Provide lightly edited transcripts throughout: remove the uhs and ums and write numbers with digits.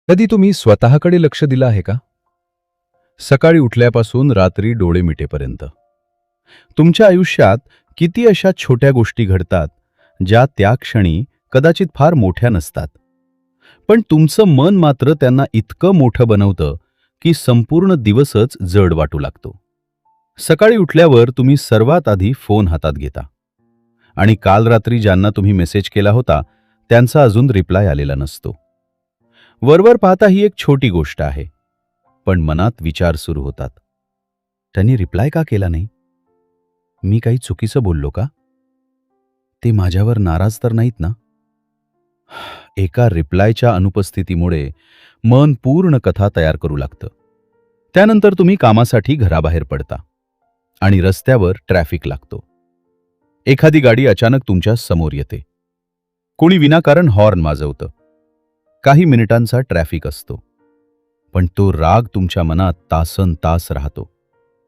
कधी तुम्ही स्वतःकडे लक्ष दिलं आहे का? सकाळी उठल्यापासून रात्री डोळे मिटेपर्यंत तुमच्या आयुष्यात किती अशा छोट्या गोष्टी घडतात ज्या त्या क्षणी कदाचित फार मोठ्या नसतात, पण तुमचं मन मात्र त्यांना इतकं मोठं बनवतं की संपूर्ण दिवसच जड वाटू लागतो. सकाळी उठल्यावर तुम्ही सर्वात आधी फोन हातात घेता आणि काल रात्री ज्यांना तुम्ही मेसेज केला होता त्यांचा अजून रिप्लाय आलेला नसतो. वरवर पाहता ही एक छोटी गोष्ट आहे, पण मनात विचार सुरू होतात. त्यांनी रिप्लाय का केला नाही? मी काही चुकीचं बोललो का? ते माझ्यावर नाराज तर नाहीत ना? एका रिप्लायच्या अनुपस्थितीमुळे मन पूर्ण कथा तयार करू लागतं. त्यानंतर तुम्ही कामासाठी घराबाहेर पडता आणि रस्त्यावर ट्रॅफिक लागतो. एखादी गाडी अचानक तुमच्या समोर येते. कोणी विनाकारण हॉर्न वाजवतं. काही मिनिटांचा ट्रॅफिक असतो, पण तो राग तुमच्या मनात तासनतास राहतो.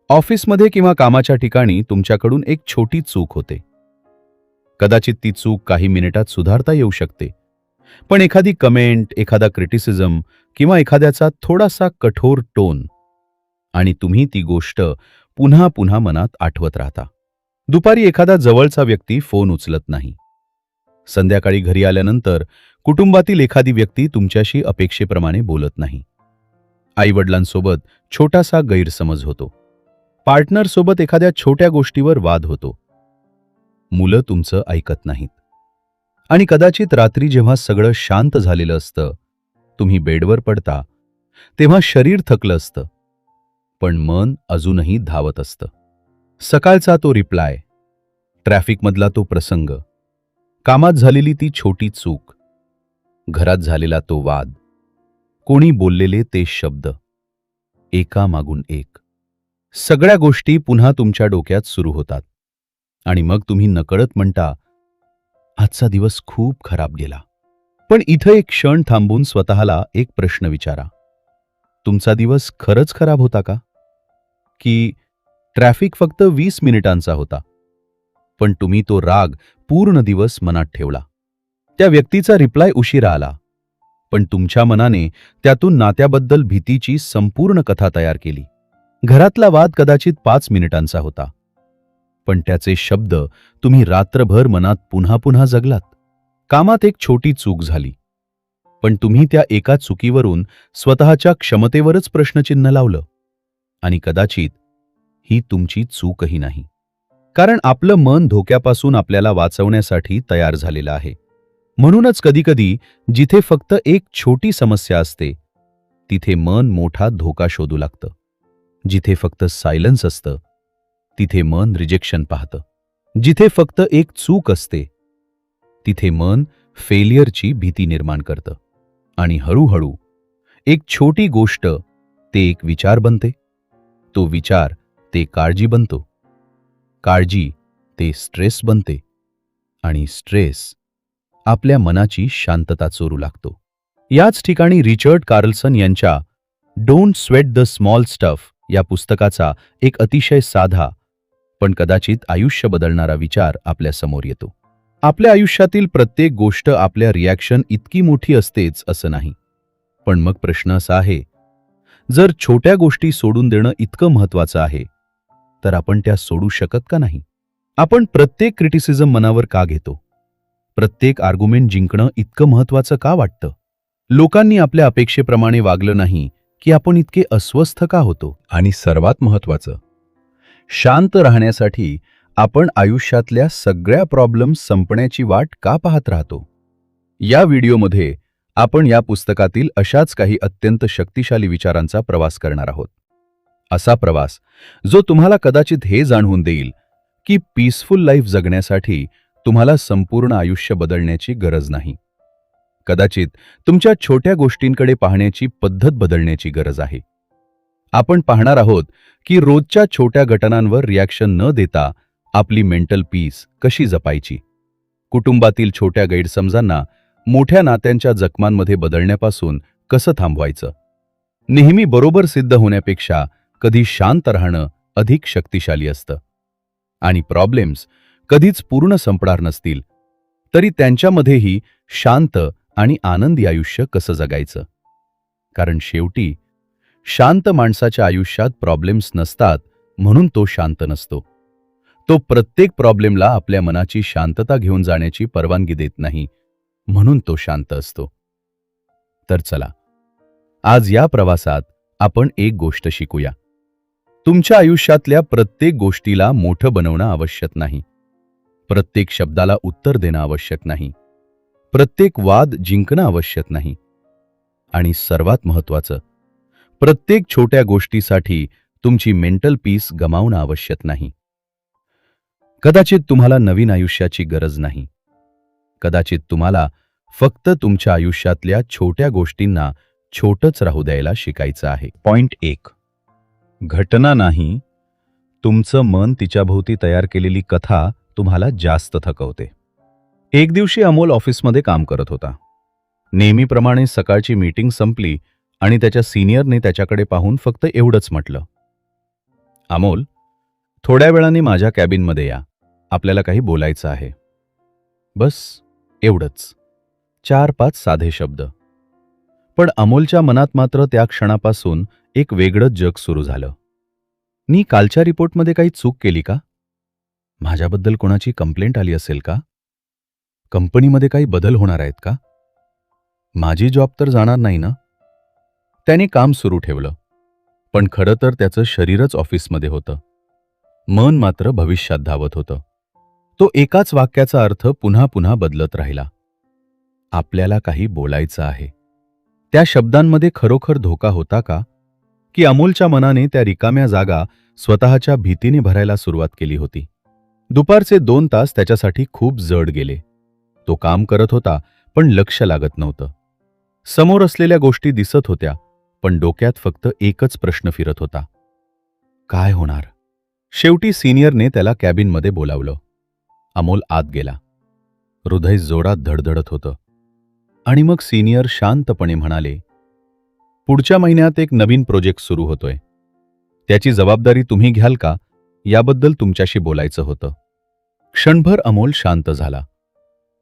ऑफिसमध्ये किंवा कामाच्या ठिकाणी तुमच्याकडून एक छोटी चूक होते. कदाचित ती चूक काही मिनिटात सुधारता येऊ शकते, पण एखादी कमेंट, एखादा क्रिटिसिझम किंवा एखाद्याचा थोडासा कठोर टोन आणि तुम्ही ती गोष्ट पुन्हा पुन्हा मनात आठवत राहता. दुपारी एखादा जवळचा व्यक्ती फोन उचलत नाही. संध्याकाळी घरी आल्यानंतर कुटुंबातील एखादी व्यक्ती तुमच्याशी अपेक्षेप्रमाणे बोलत नाही. आईवडिलांसोबत छोटासा गैरसमज होतो. पार्टनरसोबत एखाद्या छोट्या गोष्टीवर वाद होतो. मुलं तुमचं ऐकत नाहीत. आणि कदाचित रात्री जेव्हा सगळं शांत झालेलं असतं, तुम्ही बेडवर पडता, तेव्हा शरीर थकलं असतं, पण मन अजूनही धावत असतं. सकाळचा तो रिप्लाय, ट्रॅफिकमधला तो प्रसंग, कामात झालेली ती छोटी चूक, घरात झालेला तो वाद, कोणी बोललेले ते शब्द, एकामागून एक. सगळ्या गोष्टी पुन्हा तुमच्या डोक्यात सुरू होतात आणि मग तुम्ही नकळत म्हणता, आजचा दिवस खूप खराब गेला. पण इथं एक क्षण थांबून स्वतःला एक प्रश्न विचारा. तुमचा दिवस खरंच खराब होता का? की ट्रॅफिक फक्त 20 मिनिटांचा होता, पण तुम्ही तो राग पूर्ण दिवस मनात ठेवला? त्या व्यक्तीचा रिप्लाय उशिरा आला, पण तुमच्या मनाने त्यातून नात्याबद्दल भीतीची संपूर्ण कथा तयार केली. घरातला वाद कदाचित 5 मिनिटांचा होता, पण त्याचे शब्द तुम्ही रात्रभर मनात पुन्हा पुन्हा जगलात. कामात एक छोटी चूक झाली, पण तुम्ही त्या एका चुकीवरून स्वतःच्या क्षमतेवरच प्रश्नचिन्ह लावलं. आणि कदाचित ही तुमची चूकही नाही, कारण आपलं मन धोक्यापासून आपल्याला वाचवण्यासाठी तयार झालेलं आहे. म्हणूनच कधीकधी जिथे फक्त एक छोटी समस्या असते, तिथे मन मोठा धोका शोधू लागतं. जिथे फक्त सायलन्स असतं, तिथे मन रिजेक्शन पाहतं. जिथे फक्त एक चूक असते, तिथे मन फेलियरची भीती निर्माण करतं. आणि हळूहळू एक छोटी गोष्ट ते एक विचार बनते. तो विचार ते काळजी बनतो. काळजी ते स्ट्रेस बनते. आणि स्ट्रेस आपल्या मनाची शांतता चोरू लागतो. याच ठिकाणी रिचर्ड कार्लसन यांच्या don't sweat the small stuff या पुस्तकाचा एक अतिशय साधा पण कदाचित आयुष्य बदलणारा विचार आपल्या समोर येतो. आपल्या आयुष्यातील प्रत्येक गोष्ट आपल्या रिॲक्शन इतकी मोठी असतेच असं नाही. पण मग प्रश्न असा आहे, जर छोट्या गोष्टी सोडून देणं इतकं महत्वाचं आहे, तर आपण त्या सोडू शकत का नाही? आपण प्रत्येक क्रिटिसिझम मनावर का घेतो? प्रत्येक आर्ग्युमेंट जिंकणं इतकं महत्वाचं का वाटतं? लोकांनी आपल्या अपेक्षेप्रमाणे वागलं नाही की आपण इतके अस्वस्थ का होतो? आणि सर्वात महत्वाचं, शांत राहण्यासाठी आपण आयुष्यातल्या सगळ्या प्रॉब्लेम्स संपण्याची वाट का पाहत राहतो? या व्हिडिओमध्ये आपण या पुस्तकातील अशाच काही अत्यंत शक्तिशाली विचारांचा प्रवास करणार आहोत. असा प्रवास जो तुम्हाला कदाचित हे जाणवून देईल की पीसफुल लाईफ जगण्यासाठी तुम्हाला संपूर्ण आयुष्य बदलण्याची गरज नाही. कदाचित तुमच्या छोट्या गोष्टींकडे पाहण्याची पद्धत बदलण्याची गरज आहे. आपण पाहणार आहोत की रोजच्या छोट्या घटनांवर रिॲक्शन न देता आपली मेंटल पीस कशी जपायची. कुटुंबातील छोट्या गैरसमजांना मोठ्या नात्यांच्या जखमांमध्ये बदलण्यापासून कसं थांबवायचं. नेहमी बरोबर सिद्ध होण्यापेक्षा कधी शांत राहणं अधिक शक्तिशाली असतं. आणि प्रॉब्लेम्स कधीच पूर्ण संपणार नसतील, तरी त्यांच्यामध्येही शांत आणि आनंदी आयुष्य कसं जगायचं कारण शेवटी शांत माणसाच्या आयुष्यात प्रॉब्लेम्स नसतात म्हणून तो शांत नसतो. तो प्रत्येक प्रॉब्लेमला आपल्या मनाची शांतता घेऊन जाण्याची परवानगी देत नाही म्हणून तो शांत असतो. तर चला, आज या प्रवासात आपण एक गोष्ट शिकूया. तुमच्या आयुष्यातल्या प्रत्येक गोष्टीला मोठं बनवणं आवश्यक नाही. प्रत्येक शब्दाला उत्तर देणं आवश्यक नाही. प्रत्येक वाद जिंकणं आवश्यक नाही. आणि सर्वात महत्त्वाचं, प्रत्येक छोट्या गोष्टीसाठी तुमची मेंटल पीस गमावणं आवश्यक नाही. कदाचित तुम्हाला नवीन आयुष्याची गरज नाही. कदाचित तुम्हाला फक्त तुमच्या आयुष्यातल्या छोट्या गोष्टींना छोटंच राहू द्यायला शिकायचं आहे. पॉइंट 1. घटना नाही, तुमचं मन तिच्याभोवती तयार केलेली कथा तुम्हाला जास्त थकवते. एक दिवशी अमोल ऑफिसमध्ये काम करत होता. नेहमीप्रमाणे सकाळची मीटिंग संपली आणि त्याच्या सिनियरने त्याच्याकडे पाहून फक्त एवढंच म्हटलं, अमोल, थोड्या वेळाने माझ्या कॅबिनमध्ये या, आपल्याला काही बोलायचं आहे. बस एवढंच. 4-5 साधे शब्द. पण अमोलच्या मनात मात्र त्या क्षणापासून एक वेगळंच जग सुरू झालं. मी कालच्या रिपोर्टमध्ये काही चूक केली का? माझ्याबद्दल कोणाची कंप्लेंट आली असेल का? कंपनीमध्ये काही बदल होणार आहेत का? माझी जॉब तर जाणार नाही ना? त्याने काम सुरू ठेवलं, पण खरं तर त्याचं शरीरच ऑफिसमध्ये होतं. मन मात्र भविष्यात धावत होतं. तो एकाच वाक्याचा अर्थ पुन्हा पुन्हा बदलत राहिला. आपल्याला काही बोलायचं आहे. त्या शब्दांमध्ये खरोखर धोका होता का? की अमोलच्या मनाने त्या रिकाम्या जागा स्वतःच्या भीतीने भरायला सुरुवात केली होती? दुपारचे 2 तास त्याच्यासाठी खूप जड गेले. तो काम करत होता, पण लक्ष लागत नव्हतं. समोर असलेल्या गोष्टी दिसत होत्या, पण डोक्यात फक्त एकच प्रश्न फिरत होता, काय होणार? शेवटी सिनियरने त्याला कॅबिनमध्ये बोलावलं. अमोल आत गेला. हृदय जोरात धडधडत होतं. आणि मग सिनियर शांतपणे म्हणाले, पुढच्या महिन्यात एक नवीन प्रोजेक्ट सुरू होतोय. त्याची जबाबदारी तुम्ही घ्याल का? याबद्दल तुमच्याशी बोलायचं होतं. क्षणभर अमोल शांत झाला.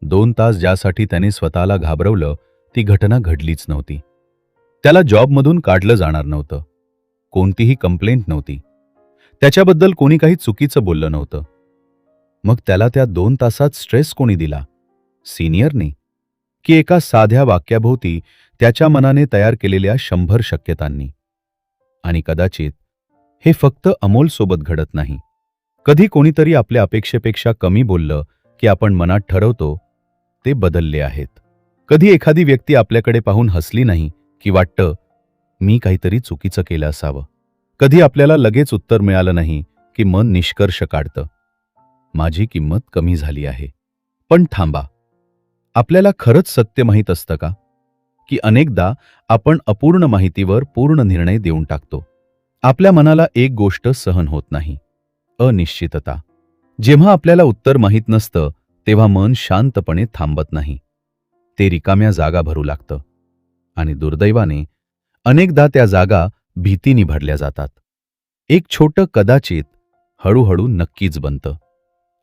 2 तास ज्यासाठी त्याने स्वतःला घाबरवलं, ती घटना घडलीच नव्हती. त्याला जॉबमधून काढलं जाणार नव्हतं. कोणतीही कंप्लेंट नव्हती. त्याच्याबद्दल कोणी काही चुकीचं बोललं नव्हतं. मग त्याला त्या 2 तासात स्ट्रेस कोणी दिला? सिनियरने? की एका साध्या वाक्याभोवती त्याच्या मनाने तयार केलेल्या 100 शक्यतांनी? आणि कदाचित हे फक्त अमोलसोबत घडत नाही. कधी कोणीतरी आपल्या अपेक्षेपेक्षा कमी बोललं की आपण मनात ठरवतो, ते बदलले आहेत. कधी एखादी व्यक्ती आपल्याकडे पाहून हसली नाही की वाटतं, मी काहीतरी चुकीचं केलं असावं. कधी आपल्याला लगेच उत्तर मिळालं नाही की मन निष्कर्ष काढतं, माझी किंमत कमी झाली आहे. पण थांबा, आपल्याला खरंच सत्य माहीत असतं का? की अनेकदा आपण अपूर्ण माहितीवर पूर्ण निर्णय देऊन टाकतो. आपल्या मनाला एक गोष्ट सहन होत नाही, अनिश्चितता. जेव्हा आपल्याला उत्तर माहीत नसतं, तेव्हा मन शांतपणे थांबत नाही. ते रिकाम्या जागा भरू लागतं. आणि दुर्दैवाने अनेकदा त्या जागा भीतीने भरल्या जातात. एक छोटं कदाचित हळूहळू नक्कीच बनतं.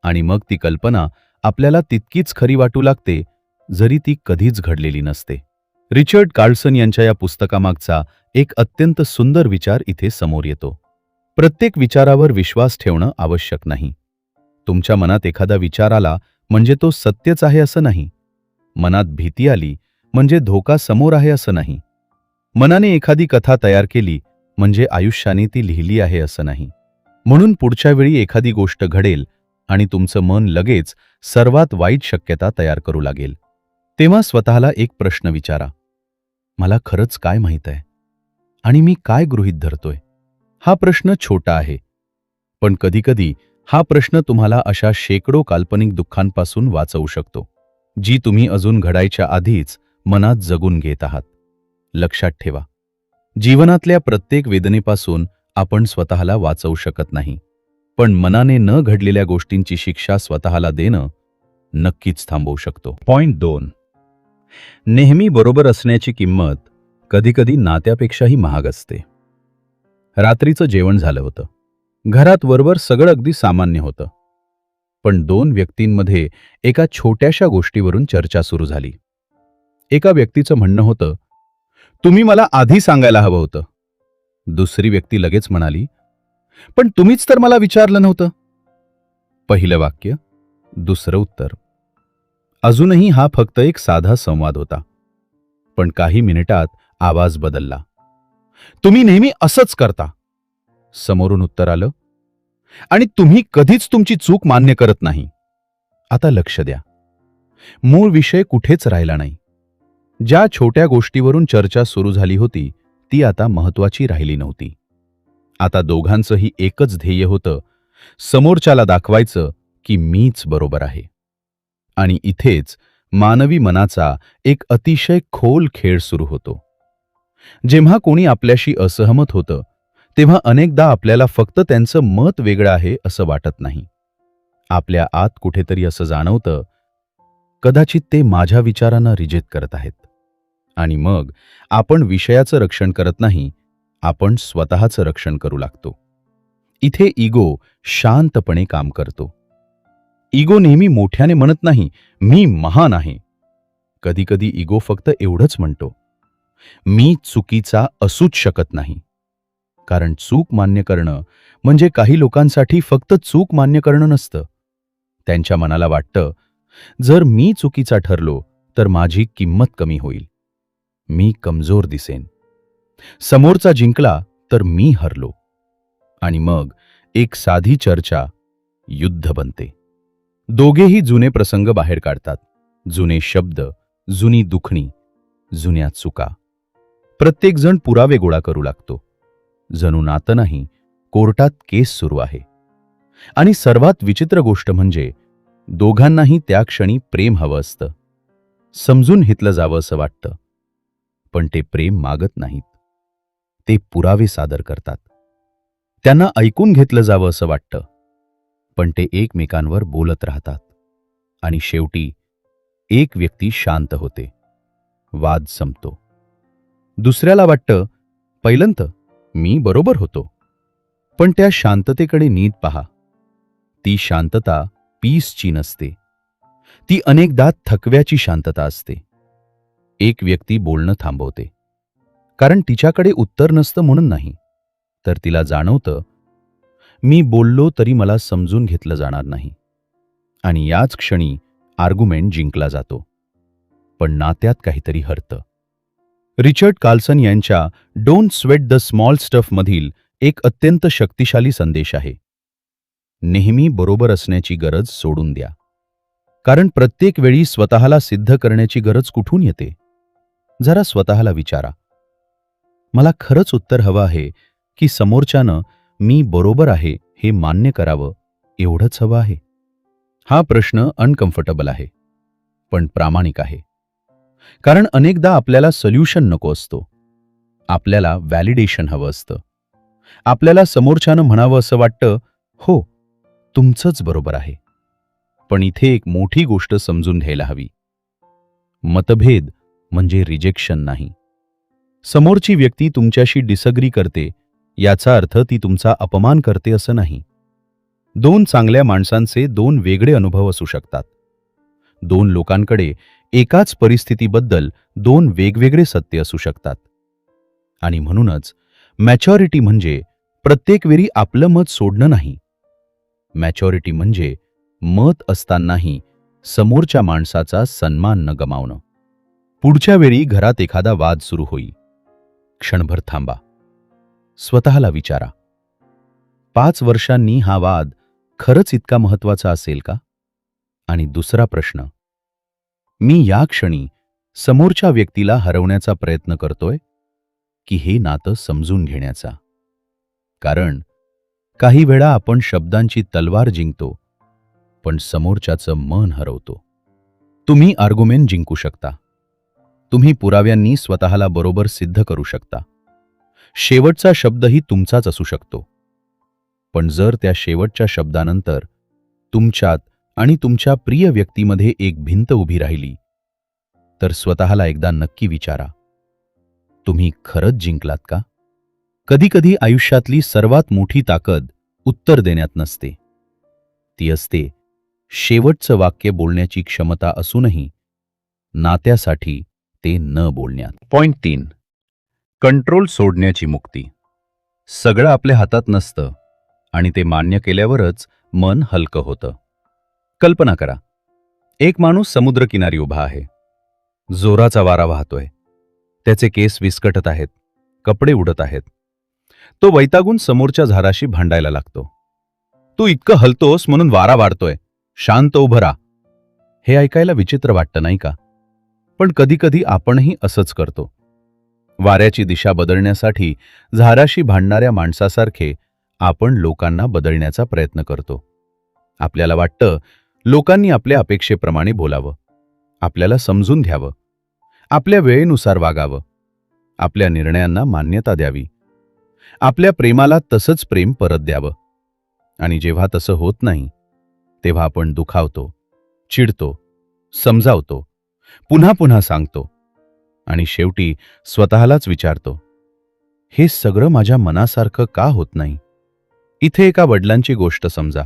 आणि मग ती कल्पना आपल्याला तितकीच खरी वाटू लागते, जरी ती कधीच घडलेली नसते. रिचर्ड कार्लसन यांच्या या पुस्तकामागचा एक अत्यंत सुंदर विचार इथे समोर येतो. प्रत्येक विचारावर विश्वास ठेवणं आवश्यक नाही. तुमच्या मनात एखादा विचार आला म्हणजे तो सत्यच आहे असं नाही. मनात भीती आली म्हणजे धोका समोर आहे असं नाही. मनाने एखादी कथा तयार केली म्हणजे आयुष्याने ती लिहिली आहे असं नाही. म्हणून पुढच्या वेळी एखादी गोष्ट घडेल आणि तुमचं मन लगेच सर्वात वाईट शक्यता तयार करू लागेल, तेव्हा स्वतःला एक प्रश्न विचारा, मला खरंच काय माहीत आहे? आणि मी काय गृहीत धरतोय? हा प्रश्न छोटा आहे, पण कधीकधी हा प्रश्न तुम्हाला अशा शेकडो काल्पनिक दुःखांपासून वाचवू शकतो, जी तुम्ही अजून घडायच्या आधीच मनात जगून घेत आहात. लक्षात ठेवा, जीवनातल्या प्रत्येक वेदनेपासून आपण स्वतःला वाचवू शकत नाही, पण मनाने न घडलेल्या गोष्टींची शिक्षा स्वतःला देणं नक्कीच थांबवू शकतो. पॉइंट 2. नेहमी बरोबर असण्याची किंमत कधीकधी नात्यापेक्षाही महाग असते. रात्रीचं जेवण झालं होतं. घरात वरवर सगळं अगदी सामान्य होतं. पण 2 व्यक्तींमध्ये एका छोट्याशा गोष्टीवरून चर्चा सुरू झाली. एका व्यक्तीचं म्हणणं होतं, तुम्ही मला आधी सांगायला हवं होतं. दुसरी व्यक्ती लगेच म्हणाली, पण तुम्हीच तर मला विचारलं नव्हतं. पहिलं वाक्य, दुसरं उत्तर. अजूनही हा फक्त एक साधा संवाद होता. पण काही मिनिटात आवाज बदलला. तुम्ही नेहमी असंच करता, समोरून उत्तर आलं. आणि तुम्ही कधीच तुमची चूक मान्य करत नाही. आता लक्ष द्या. मूळ विषय कुठेच राहिला नाही. ज्या छोट्या गोष्टीवरून चर्चा सुरू झाली होती ती आता महत्वाची राहिली नव्हती. आता दोघांचंही एकच ध्येय होतं, समोरच्याला दाखवायचं की मीच बरोबर आहे. आणि इथेच मानवी मनाचा एक अतिशय खोल खेळ सुरू होतो. जेव्हा कोणी आपल्याशी असहमत होतं तेव्हा अनेकदा आपल्याला फक्त त्यांचं मत वेगळं आहे असं वाटत नाही. आपल्या आत कुठेतरी असं जाणवतं, कदाचित ते माझ्या विचारांना रिजेक्ट करत आहेत. आणि मग आपण विषयाचं रक्षण करत नाही, आपण स्वतःचं रक्षण करू लागतो. इथे इगो शांतपणे काम करतो. इगो नेहमी मोठ्याने म्हणत नाही, मी महान आहे. कधीकधी इगो फक्त एवढंच म्हणतो, मी चुकीचा असूच शकत नाही. कारण चूक मान्य करणं म्हणजे काही लोकांसाठी फक्त चूक मान्य करणं नसतं. त्यांच्या मनाला वाटतं, जर मी चुकीचा ठरलो तर माझी किंमत कमी होईल, मी कमजोर दिसेन, समोरचा जिंकला तर मी हरलो. आणि मग एक साधी चर्चा युद्ध बनते. दोघेही जुने प्रसंग बाहेर काढतात, जुने शब्द, जुनी दुखणी, जुन्या चुका. प्रत्येकजण पुरावे गोळा करू लागतो. जणू नातं नाही, कोर्टात केस सुरू आहे. आणि सर्वात विचित्र गोष्ट म्हणजे दोघांनाही त्या क्षणी प्रेम हवं असतं, समजून घेतलं जावं असं वाटतं. पण ते प्रेम मागत नाहीत, ते पुरावे सादर करतात. त्यांना ऐकून घेतलं जावं असं वाटतं, पण ते एकमेकांवर बोलत राहतात. आणि शेवटी एक व्यक्ती शांत होते, वाद संपतो. दुसऱ्याला वाटतं, पहिल्यांदा मी बरोबर होतो. पण त्या शांततेकडे नीट पहा. ती शांतता पीसची नसते, ती अनेकदा थकव्याची शांतता असते. एक व्यक्ती बोलणं थांबवते, कारण तिच्याकडे उत्तर नसतं म्हणून नाही, तर तिला जाणवतं, मी बोललो तरी मला समजून घेतलं जाणार नाही. आणि याच क्षणी आर्ग्युमेंट जिंकला जातो, पण नात्यात काहीतरी हरतं. रिचर्ड कार्लसन यांच्या don't sweat the small stuff मधील एक अत्यंत शक्तिशाली संदेश आहे. नेहमी बरोबर असण्याची गरज सोडून द्या. कारण प्रत्येक वेळी स्वतःला सिद्ध करण्याची गरज कुठून येते? जरा स्वतःला विचारा, मला खरंच उत्तर हवं आहे की समोरच्यानं मी बरोबर आहे हे मान्य करावं एवढंच हवं आहे? हा प्रश्न अनकम्फर्टेबल आहे, पण प्रामाणिक आहे. कारण अनेकदा आपल्याला सोल्युशन नको असतो, आपल्याला व्हॅलिडेशन हवं असतं. आपल्याला समोरच्यानं म्हणावं असं वाटतं, हो, तुमचंच बरोबर आहे. पण इथे एक मोठी गोष्ट समजून घ्यायला हवी. मतभेद म्हणजे रिजेक्शन नाही. समोरची व्यक्ती तुमच्याशी डिसअग्री करते याचा अर्थ ती तुमचा अपमान करते असं नाही. दोन चांगल्या माणसांचे दोन वेगळे अनुभव असू शकतात. दोन लोकांकडे एकाच परिस्थितीबद्दल दोन वेगवेगळे सत्य असू शकतात. आणि म्हणूनच मॅच्युरिटी म्हणजे प्रत्येक वेळी आपलं मत सोडणं नाही. मॅच्युरिटी म्हणजे मत असतानाही समोरच्या माणसाचा सन्मान न गमावणं. पुढच्या वेळी घरात एखादा वाद सुरू होईल, क्षणभर थांबा, स्वतःला विचारा, 5 वर्षांनी हा वाद खरंच इतका महत्वाचा असेल का? आणि दुसरा प्रश्न, मी या क्षणी समोरच्या व्यक्तीला हरवण्याचा प्रयत्न करतोय की हे नातं समजून घेण्याचा? कारण काही वेळा आपण शब्दांची तलवार जिंकतो, पण समोरच्याचं मन हरवतो. तुम्ही आर्ग्युमेंट जिंकू शकता, तुम्ही पुराव्यांनी स्वतःला बरोबर सिद्ध करू शकता, शेवटचा शब्दही तुमचाच असू शकतो. पण जर त्या शेवटच्या शब्दानंतर तुमच्यात आणि तुमच्या प्रिय व्यक्तीमध्ये एक भिंत उभी राहिली, तर स्वतःला एकदा नक्की विचारा, तुम्ही खरंच जिंकलात का? कधीकधी आयुष्यातली सर्वात मोठी ताकद उत्तर देण्यात नसते, ती असते शेवटचं वाक्य बोलण्याची क्षमता असूनही नात्यासाठी ते न बोलण्यात. पॉइंट 3. कंट्रोल सोडण्याची मुक्ती. सगळं आपल्या हातात नसतं आणि ते मान्य केल्यावरच मन हलकं होतं. कल्पना करा, एक माणूस समुद्रकिनारी उभा आहे. जोराचा वारा वाहतोय. त्याचे केस विस्कटत आहेत, कपडे उडत आहेत. तो वैतागून समोरच्या झाडाशी भांडायला लागतो. तू इतकं हलतोस म्हणून वारा वाढतोय, शांत उभं राहा. हे ऐकायला विचित्र वाटतं नाही का? पण कधीकधी आपणही असंच करतो. वाऱ्याची दिशा बदलण्यासाठी झाडाशी भांडणाऱ्या माणसासारखे आपण लोकांना बदलण्याचा प्रयत्न करतो. आपल्याला वाटतं लोकांनी आपल्या अपेक्षेप्रमाणे बोलावं, आपल्याला समजून घ्यावं, आपल्या वेळेनुसार वागावं, आपल्या निर्णयांना मान्यता द्यावी, आपल्या प्रेमाला तसंच प्रेम परत द्यावं. आणि जेव्हा तसं होत नाही तेव्हा आपण दुखावतो, चिडतो, समजावतो, पुन्हा पुन्हा सांगतो आणि शेवटी स्वतःलाच विचारतो, हे सगळं माझ्या मनासारखं का होत नाही? इथे एका वडिलांची गोष्ट समजा.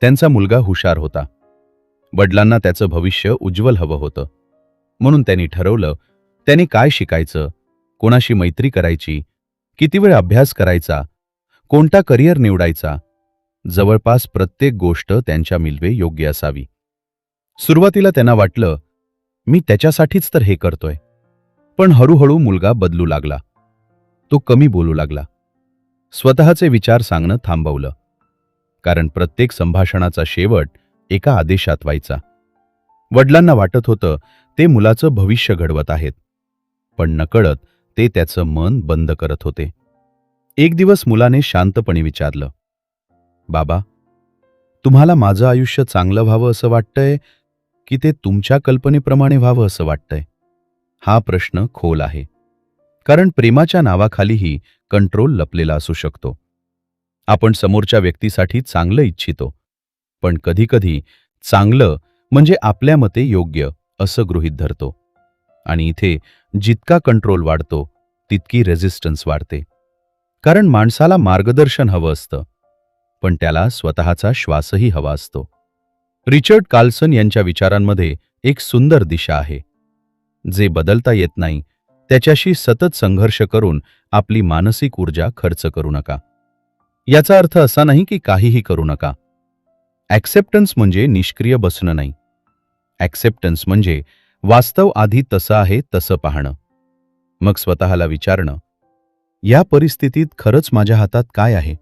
त्यांचा मुलगा हुशार होता. वडिलांना त्याचं भविष्य उज्ज्वल हवं होतं. म्हणून त्यांनी ठरवलं त्यांनी काय शिकायचं, कोणाशी मैत्री करायची, किती वेळ अभ्यास करायचा, कोणता करिअर निवडायचा. जवळपास प्रत्येक गोष्ट त्यांच्या मिलवे योग्य असावी. सुरुवातीला त्यांना वाटलं मी त्याच्यासाठीच तर हे करतोय. पण हळूहळू मुलगा बदलू लागला. तो कमी बोलू लागला. स्वतःचे विचार सांगणं थांबवलं. कारण प्रत्येक संभाषणाचा शेवट एका आदेशात व्हायचा. वडिलांना वाटत होतं ते मुलाचं भविष्य घडवत आहेत, पण नकळत ते त्याचं मन बंद करत होते. एक दिवस मुलाने शांतपणे विचारलं, बाबा, तुम्हाला माझं आयुष्य चांगलं व्हावं असं वाटतंय की ते तुमच्या कल्पनेप्रमाणे व्हावं असं वाटतंय? हा प्रश्न खोल आहे. कारण प्रेमाच्या नावाखालीही कंट्रोल लपलेला असू शकतो. आपण समोरच्या व्यक्तीसाठी चांगलं इच्छितो, पण कधीकधी चांगलं म्हणजे आपल्या मते योग्य असं गृहीत धरतो. आणि इथे जितका कंट्रोल वाढतो तितकी रेझिस्टन्स वाढते. कारण माणसाला मार्गदर्शन हवं असतं, पण त्याला स्वतःचा श्वासही हवा असतो. रिचर्ड कार्लसन यांच्या विचारांमध्ये एक सुंदर दिशा आहे. जे बदलता येत नाही त्याच्याशी सतत संघर्ष करून आपली मानसिक ऊर्जा खर्च करू नका. याचा अर्थ असा नाही की काहीही करू नका. ॲक्सेप्टन्स म्हणजे निष्क्रिय बसणं नाही. ॲक्सेप्टन्स म्हणजे वास्तव आधी तसं आहे तसं पाहणं. मग स्वतःला विचारणं, या परिस्थितीत खरंच माझ्या हातात काय आहे?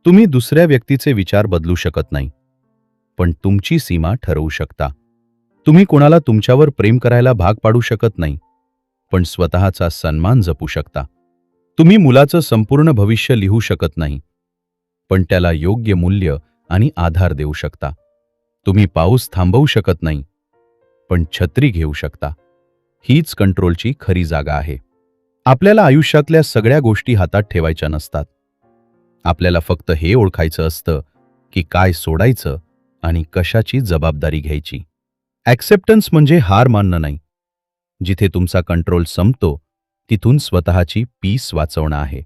तुम्ही दुसऱ्या व्यक्तीचे विचार बदलू शकत नाही, पण तुमची सीमा ठरवू शकता. तुम्ही कोणाला तुमच्यावर प्रेम करायला भाग पाडू शकत नाही, पण स्वतःचा सन्मान जपू शकता. तुम्ही मुलाचं संपूर्ण भविष्य लिहू शकत नाही, पण त्याला योग्य मूल्य आणि आधार देऊ शकता. तुम्ही पाऊस थांबवू शकत नाही, पण छत्री घेऊ शकता. हीच कंट्रोलची खरी जागा आहे. आपल्याला आयुष्यातल्या सगळ्या गोष्टी हातात ठेवायच्या नसतात. आपल्याला फक्त हे ओळखायचं असतं की काय सोडायचं आणि कशाची जबाबदारी घ्यायची. ॲक्सेप्टन्स म्हणजे हार मानणं नाही. जिथे तुमचा कंट्रोल संपतो तिथून स्वतःची पीस वाचवणं आहे.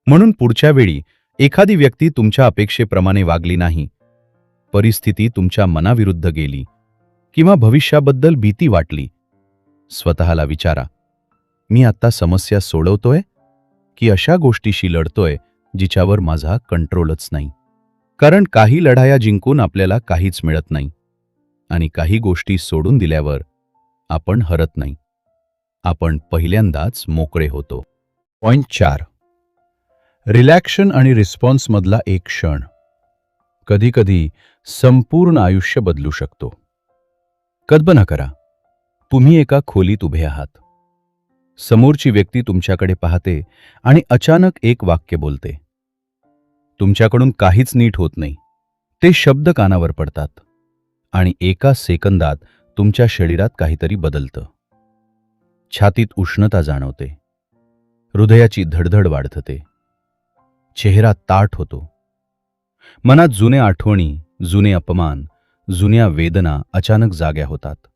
म्हणून पुढच्या वेळी एखादी व्यक्ती तुमच्या अपेक्षेप्रमाणे वागली नाही, परिस्थिती तुमच्या मनाविरुद्ध गेली किंवा भविष्याबद्दल भीती वाटली, स्वतःला विचारा, मी आता समस्या सोडवतोय की अशा गोष्टीशी लढतोय जिच्यावर माझा कंट्रोलच नाही? कारण काही लढाया जिंकून आपल्याला काहीच मिळत नाही आणि काही गोष्टी सोडून दिल्यावर आपण हरत नाही, आपण पहिल्यांदाच मोकळे होतो. पॉइंट 4. रिलॅक्शन आणि रिस्पॉन्समधला एक क्षण कधीकधी संपूर्ण आयुष्य बदलू शकतो. कल्पना करा, तुम्ही एका खोलीत उभे आहात. समोरची व्यक्ती तुमच्याकडे पाहते आणि अचानक एक वाक्य बोलते. तुमच्याकडून काहीच नीट होत नाही. ते शब्द कानावर पडतात आणि एका सेकंदात तुमच्या शरीरात काहीतरी बदलतं. छातीत उष्णता जाणवते, हृदयाची धडधड वाढते, चेहरा ताठ होतो. मनात जुन्या आठवणी, जुने अपमान, जुन्या वेदना अचानक जाग्या होतात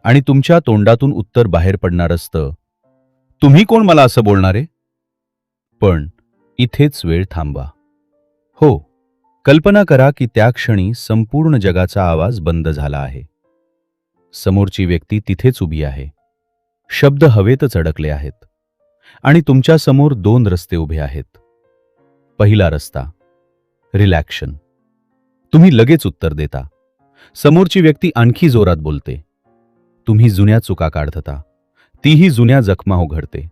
आणि तुमच्या तोंडातून उत्तर बाहेर पडणार असतं, तुम्ही कोण मला असं बोलणारे? पण इथेच वेळ थांबवा. हो, कल्पना करा की त्या क्षणी संपूर्ण जगाचा आवाज बंद झाला आहे. समोरची व्यक्ती तिथेच उभी आहे. शब्द हवेतच अडकले आहेत. आणि तुमच्यासमोर 2 रस्ते उभे आहेत. पहिला रस्ता रिलॅक्शन. तुम्ही लगेच उत्तर देता. समोरची व्यक्ती आणखी जोरात बोलते. तुम्ही जुन्या चुका काढता. तीही जुन्या जखमा उघडते.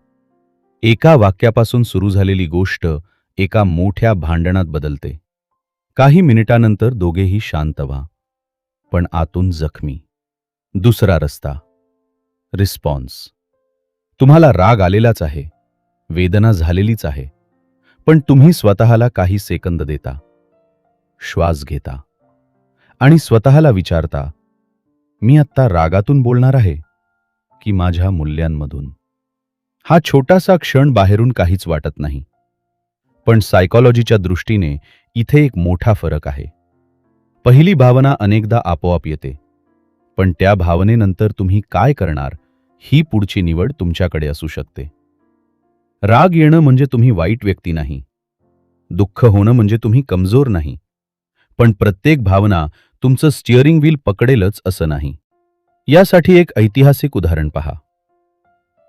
एका वाक्यापासून सुरू झालेली गोष्ट एका मोठ्या भांडणात बदलते. काही मिनिटानंतर दोघेही शांत व्हा, पण आतून जखमी. दुसरा रस्ता रिस्पॉन्स. तुम्हाला राग आलेलाच आहे, वेदना झालेलीच आहे, पण तुम्ही स्वतःला काही सेकंद देता, श्वास घेता आणि स्वतःला विचारता, मी आत्ता रागातून बोलणार आहे की माझ्या मूल्यांमधून. हा छोटासा क्षण बाहेरून काहीच वाटत नाही, पण सायकॉलॉजीच्या दृष्टीने इथे एक मोठा फरक आहे. पहिली भावना अनेकदा आपोआप येते, पण त्या भावनेनंतर तुम्ही काय करणार ही पुढची निवड तुमच्याकडे असू शकते. राग येणं म्हणजे तुम्ही वाईट व्यक्ती नाही. दुःख होणं म्हणजे तुम्ही कमजोर नाही. पण प्रत्येक भावना तुमचं स्टिअरिंग व्हील पकडेलच असं नाही. यासाठी एक ऐतिहासिक उदाहरण पहा.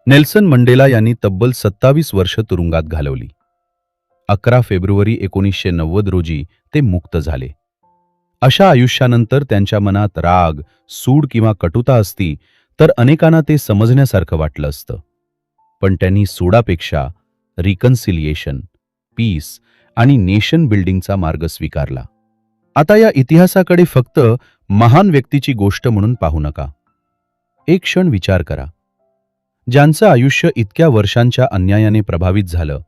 नेल्सन मंडेला यांनी तब्बल 27 वर्ष तुरुंगात घालवली. 11 फेब्रुवारी 1990 रोजी ते मुक्त झाले. अशा आयुष्यानंतर त्यांच्या मनात राग, सूड किंवा कटुता असती तर अनेकांना ते समजण्यासारखं वाटलं असतं. पण त्यांनी सूडापेक्षा रिकन्सिलिएशन, पीस आणि नेशन बिल्डिंगचा मार्ग स्वीकारला. आता या इतिहासाकडे फक्त महान व्यक्तीची गोष्ट म्हणून पाहू नका. एक क्षण विचार करा. ज्यांचं आयुष्य इतक्या वर्षांच्या अन्यायाने प्रभावित झालं,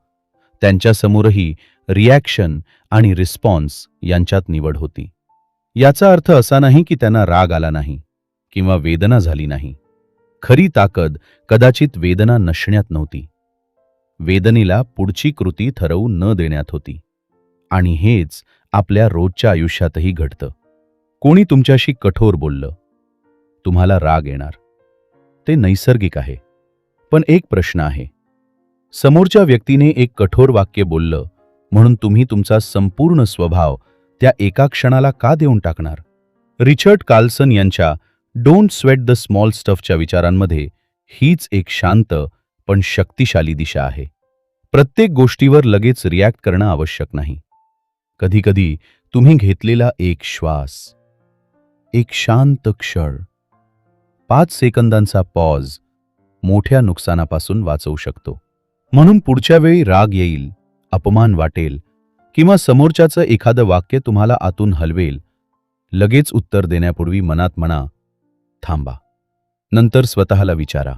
त्यांच्यासमोरही रिॲक्शन आणि रिस्पॉन्स यांच्यात निवड होती. याचा अर्थ असा नाही की त्यांना राग आला नाही किंवा वेदना झाली नाही. खरी ताकद कदाचित वेदना नसण्यात नव्हती. वेदनेला पुढची कृती ठरवू न देण्यात होती. आणि हेच आपल्या रोजच्या आयुष्यातही घडतं. कोणी तुमच्याशी कठोर बोललं, तुम्हाला राग येणार. ते नैसर्गिक आहे. पण एक प्रश्न आहे, समोरच्या व्यक्तीने एक कठोर वाक्य बोललं म्हणून तुम्ही तुमचा संपूर्ण स्वभाव त्या एका क्षणाला का देऊन टाकणार? रिचर्ड कार्लसन यांच्या डोंट स्वेट द स्मॉल स्टफच्या विचारांमध्ये हीच एक शांत पण शक्तिशाली दिशा आहे. प्रत्येक गोष्टीवर लगेच रिॲक्ट करणं आवश्यक नाही. कधीकधी तुम्ही घेतलेला एक श्वास, एक शांत क्षण, 5 सेकंदांचा पॉज मोठ्या नुकसानापासून वाचवू शकतो. म्हणून पुढच्या वेळी राग येईल, अपमान वाटेल किंवा समोरच्याचं एखादं वाक्य तुम्हाला आतून हलवेल, लगेच उत्तर देण्यापूर्वी मनात म्हणा, थांबा. नंतर स्वतःला विचारा,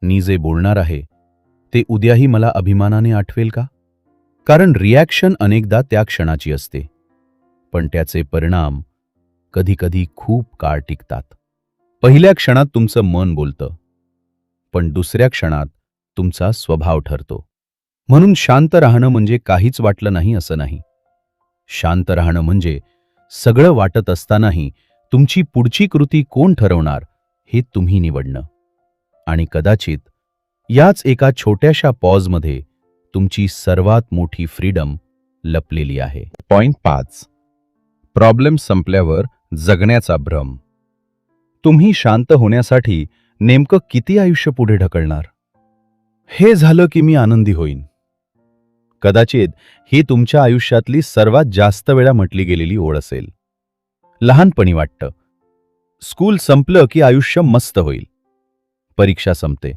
मी जे बोलणार आहे ते उद्याही मला अभिमानाने आठवेल का? कारण रिॲक्शन अनेकदा त्या क्षणाची असते, पण त्याचे परिणाम कधीकधी खूप काळ टिकतात. पहिल्या क्षणात तुमचं मन बोलतं, पण दुसऱ्या क्षणात तुमचा स्वभाव ठरतो. म्हणून शांत राहणं म्हणजे काहीच वाटलं नाही असं नाही. शांत राहणं म्हणजे सगळं वाटत असतानाही तुमची पुढची कृती कोण ठरवणार हे तुम्ही निवडणं. आणि कदाचित याच एका छोट्याशा पॉजमध्ये तुमची सर्वात मोठी फ्रीडम लपलेली आहे. पॉइंट 5. प्रॉब्लेम संपल्यावर जगण्याचा भ्रम. तुम्ही शांत होण्यासाठी नेमकं किती आयुष्य पुढे ढकलणार? हे झालं की मी आनंदी होईन. कदाचित ही तुमच्या आयुष्यातली सर्वात जास्त वेळा म्हटली गेलेली ओळ असेल. लहानपणी वाटतं, स्कूल संपलं की आयुष्य मस्त होईल. परीक्षा संपते,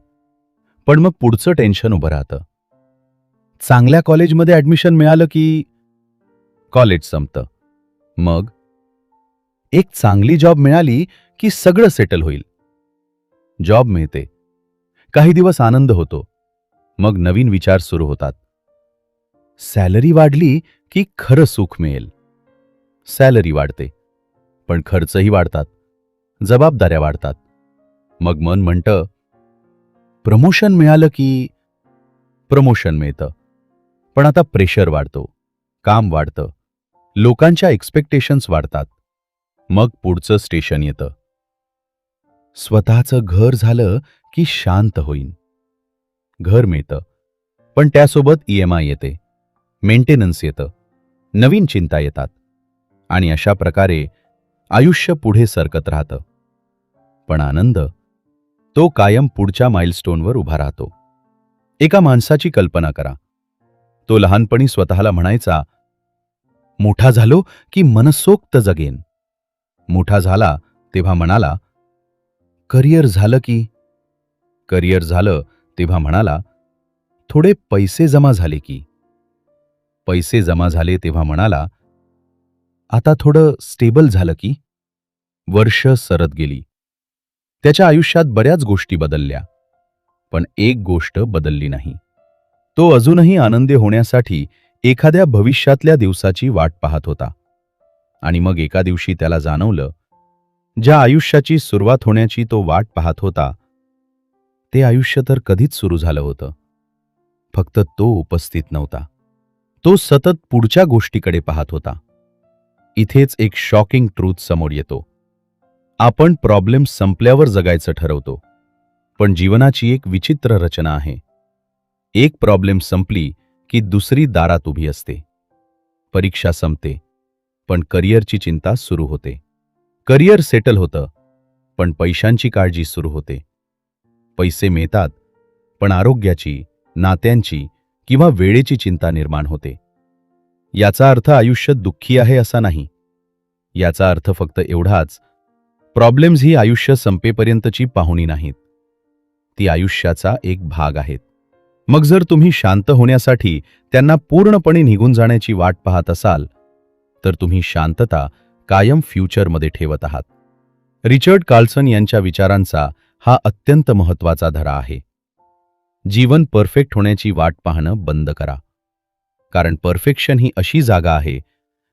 पण मग पुढचं टेन्शन उभं राहतं. चांगल्या कॉलेजमध्ये ॲडमिशन मिळालं की कॉलेज संपतं. मग एक चांगली जॉब मिळाली की सगळं सेटल होईल. जॉब मिळते, काही दिवस आनंद होतो, मग नवीन विचार सुरू होतात. सॅलरी वाढली की खरं सुख मिळेल. सॅलरी वाढते, पण खर्चही वाढतात, जबाबदाऱ्या वाढतात. मग मन म्हणतं, प्रमोशन मिळालं की प्रमोशन मिळतं, पण आता प्रेशर वाढतो, काम वाढतं, लोकांच्या एक्सपेक्टेशन्स वाढतात. मग पुढचं स्टेशन येतं. स्वतःचं घर झालं की शांत होईन. घर मिळतं, पण त्यासोबत EMI येते, मेंटेनन्स येतं, नवीन चिंता येतात. आणि अशा प्रकारे आयुष्य पुढे सरकत राहतं. पण आनंद तो कायम पुढच्या माइलस्टोनवर उभा राहतो. एका माणसाची कल्पना करा. तो लहानपणी स्वतःला म्हणायचा, मोठा झालो की मनसोक्त जगेन. मोठा झाला तेव्हा म्हणाला, करिअर झालं तेव्हा म्हणाला, थोडे पैसे जमा झाले की. पैसे जमा झाले तेव्हा म्हणाला, आता थोडं स्टेबल झालं की. वर्ष सरत गेली. त्याच्या आयुष्यात बऱ्याच गोष्टी बदलल्या, पण एक गोष्ट बदलली नाही. तो अजूनही आनंदी होण्यासाठी एखाद्या भविष्यातल्या दिवसाची वाट पाहत होता. आणि मग एका दिवशी त्याला जाणवलं, ज्या आयुष्याची सुरुवात होण्याची तो वाट पाहत होता, ते आयुष्य तर कधीच सुरू झालं होतं. फक्त तो उपस्थित नव्हता. तो सतत पुढच्या गोष्टीकडे पाहत होता. इथेच एक शॉकिंग ट्रूथ समोर येतो. आपण प्रॉब्लेम संपल्यावर जगायचं ठरवतो, पण जीवनाची एक विचित्र रचना आहे. एक प्रॉब्लेम संपली की दुसरी दारात उभी असते. परीक्षा संपते, पण करिअरची चिंता सुरू होते. करिअर सेटल होतं, पण पैशांची काळजी सुरू होते. पैसे मिळतात, पण आरोग्याची, नात्यांची किंवा वेळेची चिंता निर्माण होते. याचा अर्थ आयुष्य दुःखी आहे असा नाही. याचा अर्थ फक्त एवढाच, प्रॉब्लेम्स ही आयुष्य संपेपर्यंतची पाहुणी नाहीत. ती आयुष्याचा एक भाग आहेत. मग जर तुम्ही शांत होण्यासाठी त्यांना पूर्णपणे निघून जाण्याची वाट पाहत असाल, तर तुम्ही शांतता कायम फ्युचरमध्ये ठेवत आहात. रिचर्ड कार्लसन यांच्या विचारांचा हा अत्यंत महत्त्वाचा धडा आहे. जीवन परफेक्ट होण्याची वाट पाहणं बंद करा. कारण परफेक्शन ही अशी जागा आहे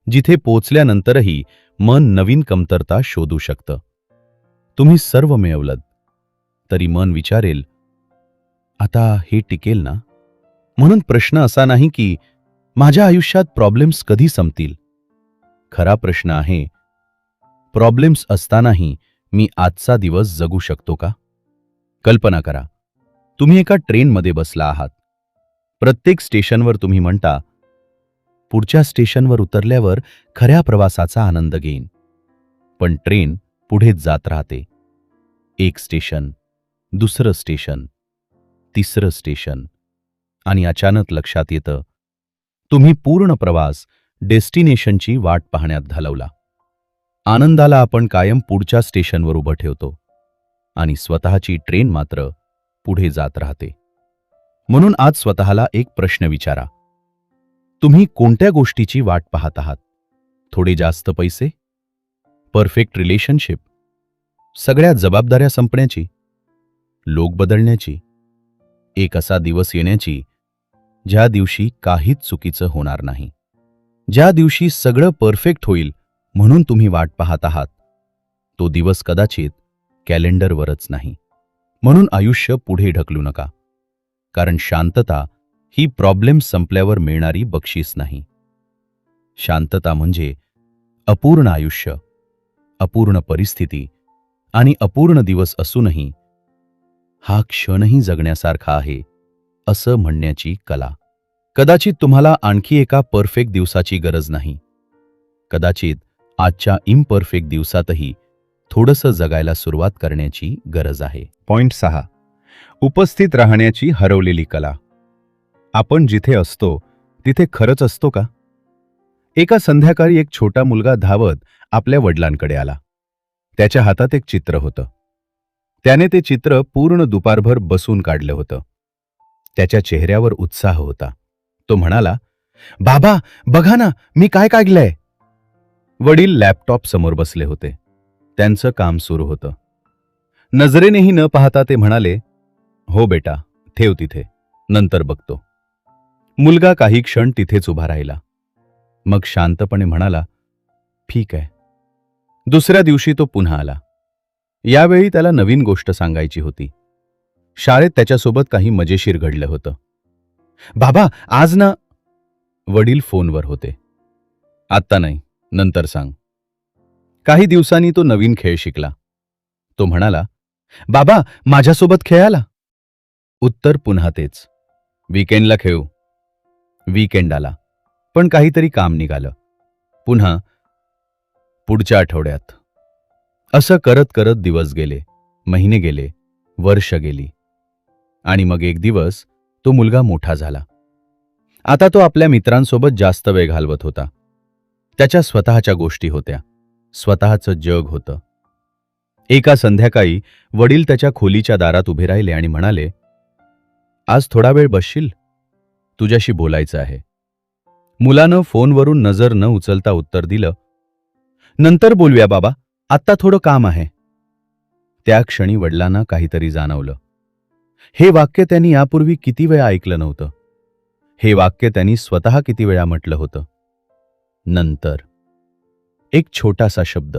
जिथे पोचल्यानंतरही मन नवीन कमतरता शोधू शकतं. तुम्ही सर्व मिळवलंत, तरी मन विचारेल, आता हे टिकेल ना? म्हणून प्रश्न असा नाही की माझ्या आयुष्यात प्रॉब्लेम्स कधी संपतील. खरा प्रश्न आहे, प्रॉब्लेम्स असतानाही मी आजचा दिवस जगू शकतो का? कल्पना करा, तुम्ही एका ट्रेनमध्ये बसला आहात. प्रत्येक स्टेशनवर तुम्ही म्हणता, पुढच्या स्टेशनवर उतरल्यावर खऱ्या प्रवासाचा आनंद घेईन. पण ट्रेन पुढेच जात राहते. एक स्टेशन, दुसरं स्टेशन, तिसरं स्टेशन, आणि अचानक लक्षात येतं, तुम्ही पूर्ण प्रवास डेस्टिनेशनची वाट पाहण्यात घालवला. आनंदाला आपण कायम पुढच्या स्टेशनवर उभं ठेवतो आणि स्वतःची ट्रेन मात्र पुढे जात राहते. म्हणून आज स्वतःला एक प्रश्न विचारा, तुम्ही कोणत्या गोष्टीची वाट पाहत आहात? थोडे जास्त पैसे? Perfect relationship? सगळ्या जबाबदाऱ्या संपण्याची? लोक बदलण्याची? एक असा दिवस येण्याची ज्या दिवशी काहीच चुकीचं होणार नाही, ज्या दिवशी सगळं परफेक्ट होईल म्हणून तुम्ही वाट पाहत आहात. तो दिवस कदाचित कॅलेंडरवरच नाही. म्हणून आयुष्य पुढे ढकलू नका. कारण शांतता ही प्रॉब्लेम संपल्यावर मिळणारी बक्षीस नाही. शांतता म्हणजे अपूर्ण आयुष्य, अपूर्ण परिस्थिती आणि अपूर्ण दिवस असूनही हा क्षणही जगण्यासारखा आहे असं म्हणण्याची कला. कदाचित तुम्हाला आणखी एका परफेक्ट दिवसाची गरज नाही. कदाचित आजच्या इम्परफेक्ट दिवसातही थोडंसं जगायला सुरुवात करण्याची गरज आहे. पॉइंट 6. उपस्थित राहण्याची हरवलेली कला. आपण जिथे असतो तिथे खरंच असतो का? एका संध्याकाळी एक छोटा मुलगा धावत आपल्या वडिलांकडे आला. त्याच्या हातात एक चित्र होतं. त्याने ते चित्र पूर्ण दुपारभर बसून काढलं होतं. त्याच्या चेहऱ्यावर उत्साह होता. तो म्हणाला, बाबा बघा ना, मी काय काढलंय. वडील लॅपटॉप समोर बसले होते. त्यांचं काम सुरू होतं. नजरेनेही न पाहता ते म्हणाले, हो बेटा, ठेव तिथे, नंतर बघतो. मुलगा काही क्षण तिथेच उभा राहिला. मग शांतपणे म्हणाला, ठीक आहे. दुसऱ्या दिवशी तो पुन्हा आला. यावेळी त्याला नवीन गोष्ट सांगायची होती. शाळेत त्याच्यासोबत काही मजेशीर घडलं होतं. बाबा आज ना. वडील फोनवर होते. आत्ता नाही, नंतर सांग. काही दिवसांनी तो नवीन खेळ शिकला. तो म्हणाला, बाबा माझ्यासोबत खेळायला. उत्तर पुन्हा तेच, वीकेंडला खेळू. वीकेंड आला, पण काहीतरी काम निघालं. पुन्हा पुढच्या आठवड्यात. असं करत करत दिवस गेले, महिने गेले, वर्ष गेली. आणि मग एक दिवस तो मुलगा मोठा झाला. आता तो आपल्या मित्रांसोबत जास्त वेळ घालवत होता. त्याच्या स्वतःच्या गोष्टी होत्या, स्वतःचं जग होतं. एका संध्याकाळी वडील त्याच्या खोलीच्या दारात उभे राहिले आणि म्हणाले, आज थोडा वेळ बसशील? तुझ्याशी बोलायचं आहे. मुलानं फोनवरून नजर न उचलता उत्तर दिलं, नंतर बोलूया बाबा, आत्ता थोडं काम आहे. त्या क्षणी वडिलांना काहीतरी जाणवलं. हे वाक्य त्यांनी यापूर्वी किती वेळा ऐकलं नव्हतं. हे वाक्य त्यांनी स्वतः किती वेळा म्हटलं होतं. नंतर. एक छोटासा शब्द,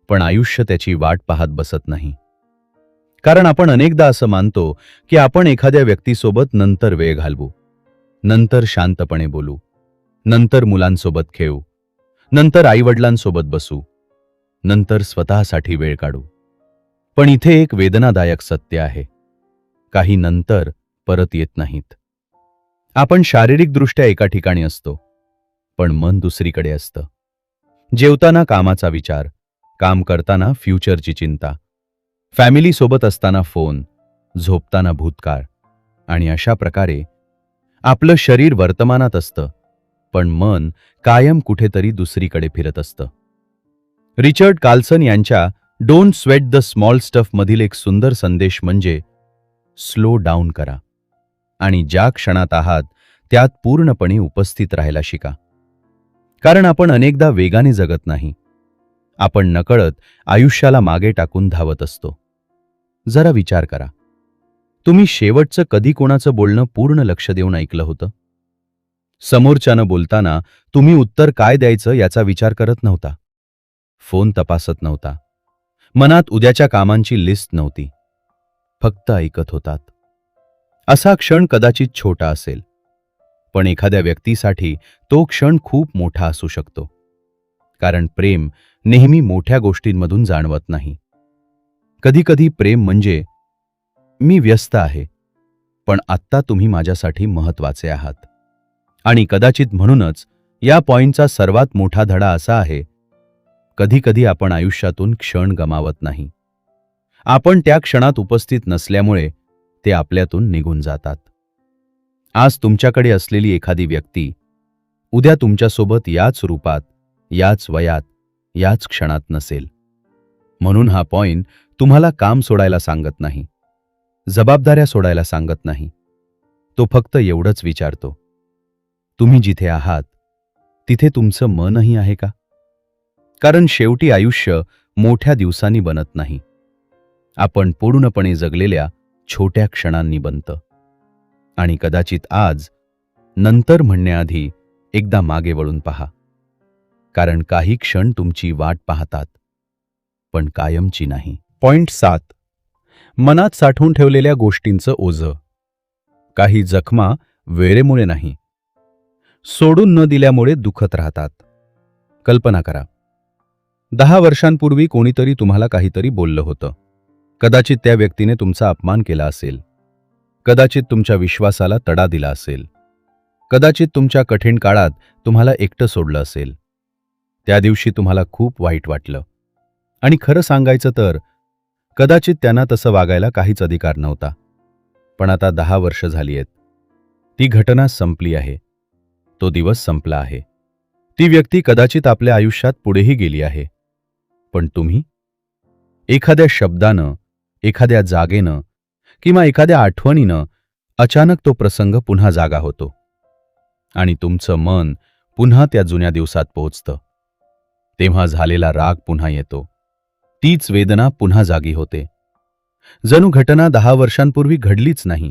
पण आयुष्य त्याची वाट पाहत बसत नाही. कारण आपण अनेकदा असं मानतो की आपण एखाद्या व्यक्तीसोबत नंतर वेळ घालवू, नंतर शांतपणे बोलू, नंतर मुलांसोबत खेळू, नंतर आईवडिलांसोबत बसू, नंतर स्वतःसाठी वेळ काढू. पण इथे एक वेदनादायक सत्य आहे. काही नंतर परत येत नाहीत. आपण शारीरिकदृष्ट्या एका ठिकाणी असतो, पण मन दुसरीकडे असतं. जेवताना कामाचा विचार, काम करताना फ्युचरची चिंता, फॅमिली सोबत असताना फोन, झोपताना भूतकाळ. आणि अशा प्रकारे आपलं शरीर वर्तमानात असतं, पण मन कायम कुठेतरी दुसरीकडे फिरत असतं. रिचर्ड कार्लसन यांच्या don't sweat the small stuff मधील एक सुंदर संदेश म्हणजे स्लो डाऊन करा आणि ज्या क्षणात आहात त्यात पूर्णपणे उपस्थित राहायला शिका. कारण आपण अनेकदा वेगाने जगत नाही, आपण नकळत आयुष्याला मागे टाकून धावत असतो. जरा विचार करा, तुम्ही शेवटचं कधी कोणाचं बोलणं पूर्ण लक्ष देऊन ऐकलं होतं? समोरच्यानं बोलताना तुम्ही उत्तर काय द्यायचं याचा विचार करत नव्हता, फोन तपासत नव्हता, मनात उद्याच्या कामांची लिस्ट नव्हती, फक्त ऐकत होतात. असा क्षण कदाचित छोटा असेल, पण एखाद्या व्यक्तीसाठी तो क्षण खूप मोठा असू शकतो. कारण प्रेम नेहमी मोठ्या गोष्टींमधून जाणवत नाही. कधीकधी प्रेम म्हणजे मी व्यस्त आहे, पण आत्ता तुम्ही माझ्यासाठी महत्वाचे आहात. आणि कदाचित म्हणूनच या पॉइंटचा सर्वात मोठा धडा असा आहे, कधीकधी आपण आयुष्यातून क्षण गमावत नाही. आपण त्या क्षणात उपस्थित नसल्यामुळे ते आपल्यातून निघून जातात. आज तुमच्याकडे असलेली एखादी व्यक्ती उद्या तुमच्यासोबत याच रूपात, याच वयात, याच क्षणात नसेल. म्हणून हा पॉइंट तुम्हाला काम सोडायला सांगत नाही, जबाबदाऱ्या सोडायला सांगत नाही. तो फक्त एवढंच विचारतो, तुम्ही जिथे आहात तिथे तुमचं मनही आहे का? कारण शेवटी आयुष्य मोठ्या दिवसांनी बनत नाही, आपण पूर्णपणे जगलेल्या छोट्या क्षणांनी बनतं. आणि कदाचित आज नंतर म्हणण्याआधी एकदा मागे वळून पहा, कारण काही क्षण तुमची वाट पाहतात, पण कायमची नाही. पॉइंट 7. मनात साठवून ठेवलेल्या गोष्टींचं ओझं. काही जखमा वेळेमुळे नाही, सोडून न दिल्यामुळे दुखत राहतात. कल्पना करा, 10 वर्षांपूर्वी कोणीतरी तुम्हाला काहीतरी बोललं होतं. कदाचित त्या व्यक्तीने तुमचा अपमान केला असेल, कदाचित तुमच्या विश्वासाला तडा दिला असेल, कदाचित तुमच्या कठीण काळात तुम्हाला एकटं सोडलं असेल. त्या दिवशी तुम्हाला खूप वाईट वाटलं. आणि खरं सांगायचं तर कदाचित त्यांना तसं वागायला काहीच अधिकार नव्हता. पण आता 10 वर्ष झाली आहेत. ती घटना संपली आहे, तो दिवस संपला आहे. ती व्यक्ती कदाचित आपल्या आयुष्यात पुढेही गेली आहे. पण तुम्ही एखाद्या शब्दानं, एखाद्या जागेनं किंवा एखाद्या आठवणीनं अचानक तो प्रसंग पुन्हा जागा होतो आणि तुमचं मन पुन्हा त्या जुन्या दिवसात पोहोचतं. तेव्हा झालेला राग पुन्हा येतो, तीच वेदना पुन्हा जागी होते. जणू घटना 10 वर्षांपूर्वी घडलीच नाही,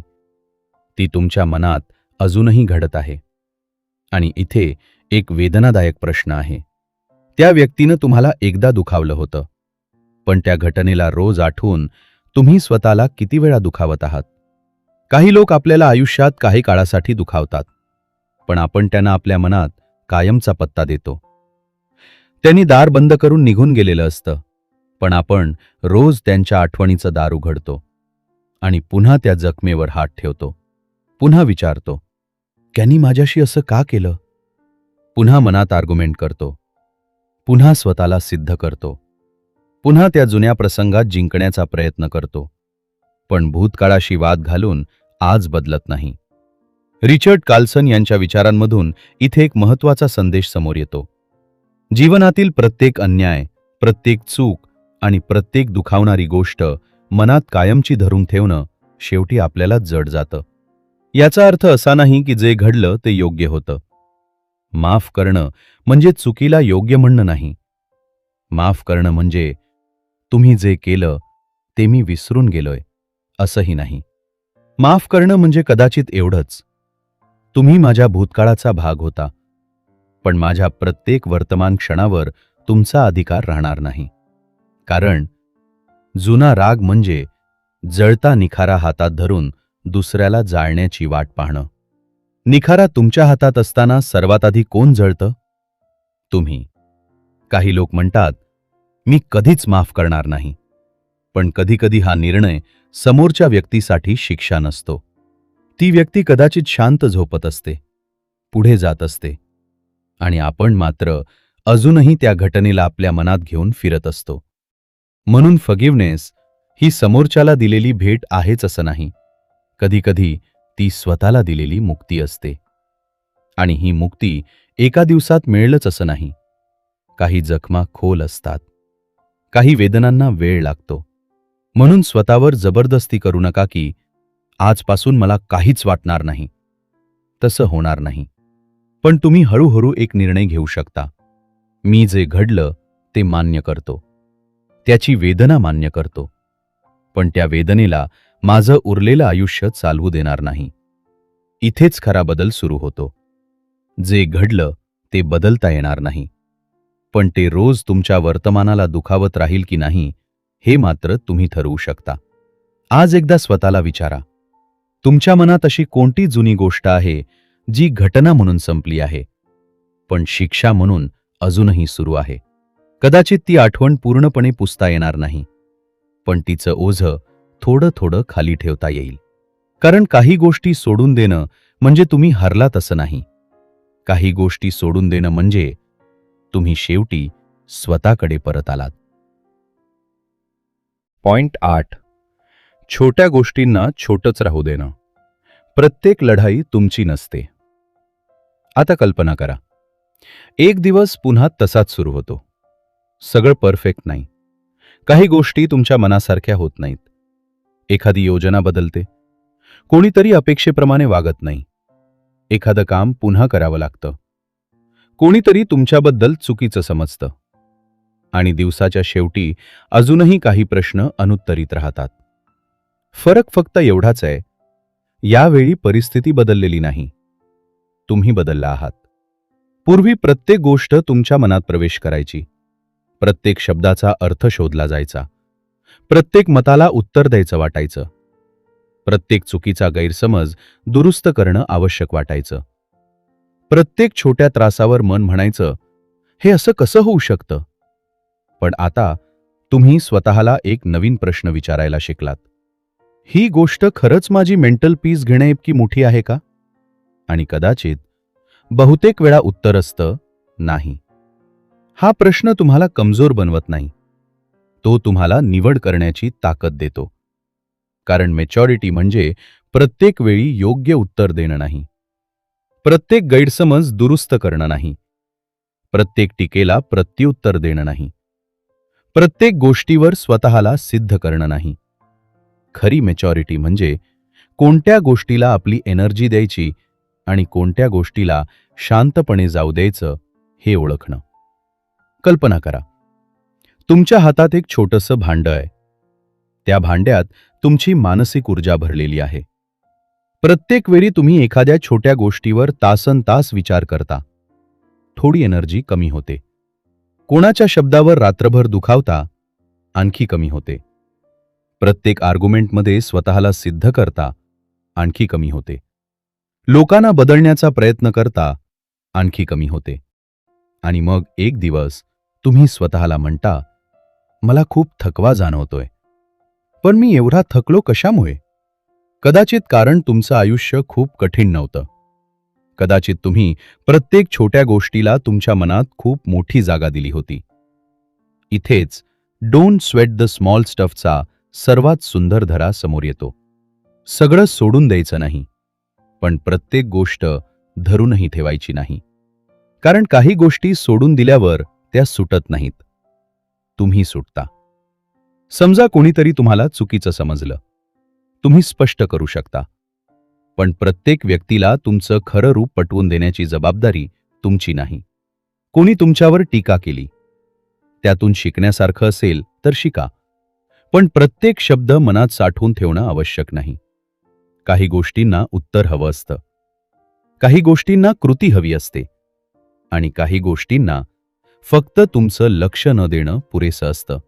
ती तुमच्या मनात अजूनही घडत आहे. आणि इथे एक वेदनादायक प्रश्न आहे. त्या व्यक्तीनं तुम्हाला एकदा दुखावलं होतं, पण त्या घटनेला रोज आठवून तुम्ही स्वतःला किती वेळा दुखावत आहात? काही लोक आपल्याला आयुष्यात काही काळासाठी दुखावतात, पण आपण त्यांना आपल्या मनात कायमचा पत्ता देतो. त्यांनी दार बंद करून निघून गेलेलं असतं, पण आपण रोज त्यांच्या आठवणीचं दार उघडतो आणि पुन्हा त्या जखमेवर हात ठेवतो. पुन्हा विचारतो, त्यांनी माझ्याशी असं का केलं? पुन्हा मनात आर्ग्युमेंट करतो, पुन्हा स्वतःला सिद्ध करतो, पुन्हा त्या जुन्या प्रसंगात जिंकण्याचा प्रयत्न करतो. पण भूतकाळाशी वाद घालून आज बदलत नाही. रिचर्ड कार्लसन यांच्या विचारांमधून इथे एक महत्त्वाचा संदेश समोर येतो. जीवनातील प्रत्येक अन्याय, प्रत्येक चूक आणि प्रत्येक दुखावणारी गोष्ट मनात कायमची धरून ठेवणं शेवटी आपल्याला जड जातं. याचा अर्थ असा नाही की जे घडलं ते योग्य होतं. माफ करणं म्हणजे चुकीला योग्य म्हणणं नाही. माफ करणं म्हणजे तुम्ही जे केलं ते मी विसरून गेलोय असंही नाही. माफ करणं म्हणजे कदाचित एवढंच, तुम्ही माझ्या भूतकाळाचा भाग होता, पण माझ्या प्रत्येक वर्तमान क्षणावर तुमचा अधिकार राहणार नाही. कारण जुना राग म्हणजे जळता निखारा हातात धरून दुसऱ्याला जाळण्याची वाट पाहणं. निखारा तुमच्या हातात असताना सर्वात आधी कोण जळतं? तुम्ही. काही लोक म्हणतात, मी कधीच माफ करणार नाही. पण कधीकधी हा निर्णय समोरच्या व्यक्तीसाठी शिक्षा नसतो. ती व्यक्ती कदाचित शांत झोपत असते, पुढे जात असते, आणि आपण मात्र अजूनही त्या घटनेला आपल्या मनात घेऊन फिरत असतो. म्हणून फॉरगिव्हनेस ही समोरच्याला दिलेली भेट आहेच असं नाही. कधीकधी ती स्वतःला दिलेली मुक्ती असते. आणि ही मुक्ती एका दिवसात मिळेलच असं नाही. काही जखमा खोल असतात, काही वेदनांना वेळ लागतो. म्हणून स्वतःवर जबरदस्ती करू नका की आजपासून मला काहीच वाटणार नाही. तसं होणार नाही. पण तुम्ही हळूहळू एक निर्णय घेऊ शकता. मी जे घडलं ते मान्य करतो, त्याची वेदना मान्य करतो, पण त्या वेदनेला माझं उरलेलं आयुष्य चालवू देणार नाही. इथेच खरा बदल सुरू होतो. जे घडलं ते बदलता येणार नाही, पण ते रोज तुमच्या वर्तमानाला दुखावत राहील की नाही हे मात्र तुम्ही ठरवू शकता. आज एकदा स्वतःला विचारा, तुमच्या मनात अशी कोणती जुनी गोष्ट आहे जी घटना म्हणून संपली आहे, पण शिक्षा म्हणून अजूनही सुरू आहे. कदाचित ती आठवण पूर्णपणे पुसता येणार नाही, पण तिचं ओझं थोडं थोडं खाली ठेवता येईल. कारण काही गोष्टी सोडून देणं म्हणजे तुम्ही हरलात असं नाही. काही गोष्टी सोडून देणं म्हणजे तुम्ही शेवटी स्वतःकडे परत आलात. पॉइंट 8. छोट्या गोष्टींना छोटंच राहू देणं. प्रत्येक लढाई तुमची नसते. आता कल्पना करा, एक दिवस पुन्हा तसाच सुरू होतो. सगळं परफेक्ट नाही. काही गोष्टी तुमच्या मनासारख्या होत नाहीत. एखादी योजना बदलते, कोणीतरी अपेक्षेप्रमाणे वागत नाही. एखादं काम पुन्हा करावं लागतं. कोणीतरी तुमच्याबद्दल चुकीचं समजतं. आणि दिवसाच्या शेवटी अजूनही काही प्रश्न अनुत्तरित राहतात. फरक फक्त एवढाच आहे, यावेळी परिस्थिती बदललेली नाही, तुम्ही बदलला आहात. पूर्वी प्रत्येक गोष्ट तुमच्या मनात प्रवेश करायची. प्रत्येक शब्दाचा अर्थ शोधला जायचा. प्रत्येक मताला उत्तर द्यायचं वाटायचं. प्रत्येक चुकीचा गैरसमज दुरुस्त करणं आवश्यक वाटायचं. प्रत्येक छोट्या त्रासावर मन म्हणायचं, हे असं कसं होऊ शकतं? पण आता तुम्ही स्वतःला एक नवीन प्रश्न विचारायला शिकलात. ही गोष्ट खरंच माझी मेंटल पीस घेण्याइतकी मोठी आहे का? आणि कदाचित बहुतेक वेळा उत्तर असतं नाही. हा प्रश्न तुम्हाला कमजोर बनवत नाही, तो तुम्हाला निवड करण्याची ताकद देतो. कारण मॅच्युरिटी म्हणजे प्रत्येक वेळी योग्य उत्तर देणं नाही, प्रत्येक गैरसमज दुरुस्त करणं नाही, प्रत्येक टीकेला प्रत्युत्तर देणं नाही, प्रत्येक गोष्टीवर स्वतःला सिद्ध करणं नाही. खरी मॅच्युरिटी म्हणजे कोणत्या गोष्टीला आपली एनर्जी द्यायची आणि कोणत्या गोष्टीला शांतपणे जाऊ द्यायचं हे ओळखणं. कल्पना करा, तुमच्या हातात एक छोटंसं भांडं आहे. त्या भांड्यात तुमची मानसिक ऊर्जा भरलेली आहे. प्रत्येक वेळी तुम्ही एखाद्या छोट्या गोष्टीवर तासनतास विचार करता, थोडी एनर्जी कमी होते. कोणाच्या शब्दावर रात्रभर दुखावता, आणखी कमी होते. प्रत्येक आर्ग्युमेंटमध्ये स्वतःला सिद्ध करता, आणखी कमी होते. लोकांना बदलण्याचा प्रयत्न करता, आणखी कमी होते. आणि मग एक दिवस तुम्ही स्वतःला म्हणता, मला खूप थकवा जाणवतोय. पण मी एवढा थकलो कशामुळे? कदाचित कारण तुमचं आयुष्य खूप कठीण नव्हतं. कदाचित तुम्ही प्रत्येक छोट्या गोष्टीला तुमच्या मनात खूप मोठी जागा दिली होती. इथेच डोंट स्वेट द स्मॉल स्टफचा सर्वात सुंदर धडा समोर येतो. सगळं सोडून द्यायचं नाही, पण प्रत्येक गोष्ट धरूनही ठेवायची नाही. कारण काही गोष्टी सोडून दिल्यावर त्या सुटत नाहीत, तुम्ही सुटता. समजा कोणीतरी तुम्हाला चुकीचं समजलं, तुम्ही स्पष्ट करू शकता. पण प्रत्येक व्यक्तीला तुमचं खरं रूप पटवून देण्याची जबाबदारी तुमची नाही. कोणी तुमच्यावर टीका केली, त्यातून शिकण्यासारखं असेल तर शिका, पण प्रत्येक शब्द मनात साठवून ठेवणं आवश्यक नाही. काही गोष्टींना उत्तर हवं असतं, काही गोष्टींना कृती हवी असते, आणि काही गोष्टींना फक्त तुमचं लक्ष न देणं पुरेसं असतं.